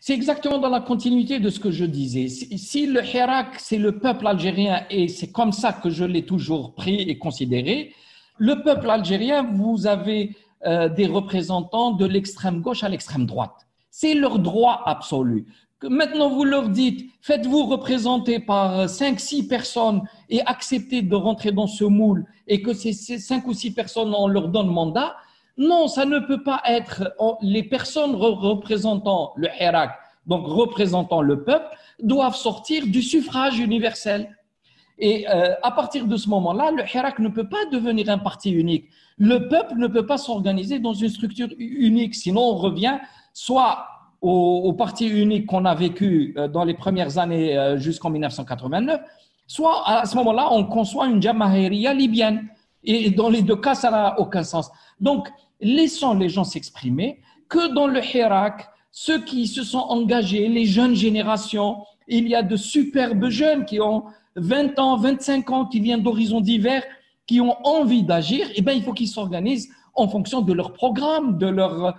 C'est exactement dans la continuité de ce que je disais. Si le Hirak, c'est le peuple algérien, et c'est comme ça que je l'ai toujours pris et considéré, le peuple algérien, vous avez des représentants de l'extrême gauche à l'extrême droite. C'est leur droit absolu. Maintenant, vous leur dites, faites-vous représenter par 5-6 personnes et acceptez de rentrer dans ce moule et que ces 5 ou 6 personnes, on leur donne mandat. Non, ça ne peut pas être. Les personnes représentant le Hirak, donc représentant le peuple, doivent sortir du suffrage universel. Et à partir de ce moment-là, le Hirak ne peut pas devenir un parti unique. Le peuple ne peut pas s'organiser dans une structure unique, sinon on revient soit au parti unique qu'on a vécu dans les premières années jusqu'en 1989, soit à ce moment-là, on conçoit une Jamahiriya libyenne. Et dans les deux cas, ça n'a aucun sens. Donc, laissons les gens s'exprimer, que dans le Hirak, ceux qui se sont engagés, les jeunes générations, il y a de superbes jeunes qui ont 20 ans, 25 ans, qui viennent d'horizons divers, qui ont envie d'agir, eh bien, il faut qu'ils s'organisent en fonction de leur programme, de leur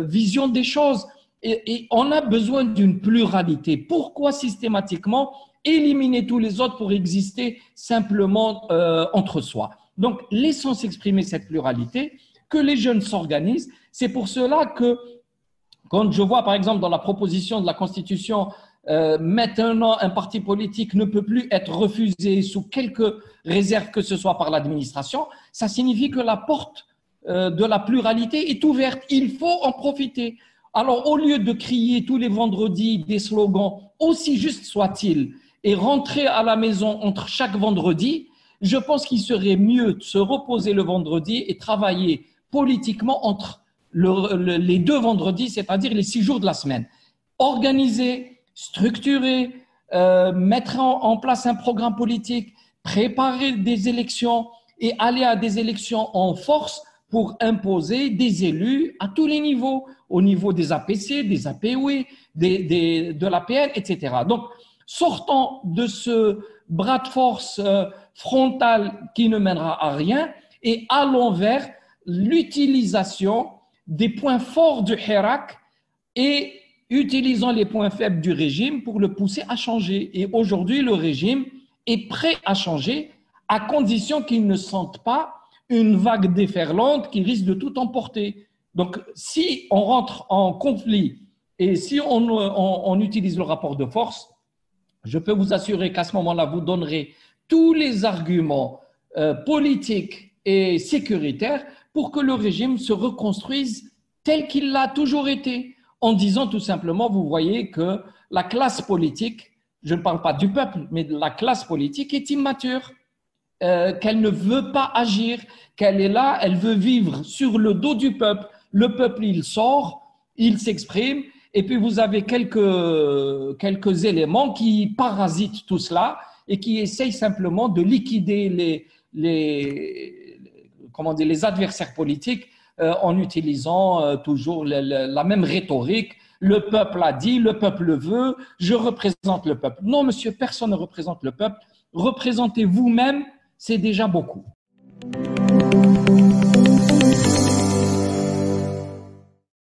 vision des choses. Et on a besoin d'une pluralité. Pourquoi systématiquement éliminer tous les autres pour exister simplement entre soi? Donc, laissons s'exprimer cette pluralité, que les jeunes s'organisent. C'est pour cela que, quand je vois, par exemple, dans la proposition de la Constitution, maintenant, un parti politique ne peut plus être refusé sous quelque réserve que ce soit par l'administration, ça signifie que la porte de la pluralité est ouverte. Il faut en profiter. Alors, au lieu de crier tous les vendredis des slogans, aussi justes soient-ils, et rentrer à la maison entre chaque vendredi, je pense qu'il serait mieux de se reposer le vendredi et travailler politiquement entre les deux vendredis, c'est-à-dire les 6 jours de la semaine. Organiser, structurer, mettre en place un programme politique, préparer des élections et aller à des élections en force pour imposer des élus à tous les niveaux, au niveau des APC, des APOE, de l'APN, etc. Donc, sortons de ce bras de force frontal qui ne mènera à rien et allons vers l'utilisation des points forts du Hirak et utilisons les points faibles du régime pour le pousser à changer. Et aujourd'hui, le régime est prêt à changer à condition qu'il ne sente pas une vague déferlante qui risque de tout emporter. Donc, si on rentre en conflit et si on utilise le rapport de force, je peux vous assurer qu'à ce moment-là, vous donnerez tous les arguments politiques et sécuritaires pour que le régime se reconstruise tel qu'il l'a toujours été, en disant tout simplement, vous voyez que la classe politique, je ne parle pas du peuple, mais de la classe politique est immature, qu'elle ne veut pas agir, qu'elle est là, elle veut vivre sur le dos du peuple. Le peuple, il sort, il s'exprime, et puis vous avez quelques éléments qui parasitent tout cela et qui essayent simplement de liquider les adversaires politiques en utilisant toujours la même rhétorique. Le peuple a dit, le peuple le veut, je représente le peuple. Non, monsieur, personne ne représente le peuple. Représentez vous-même, c'est déjà beaucoup.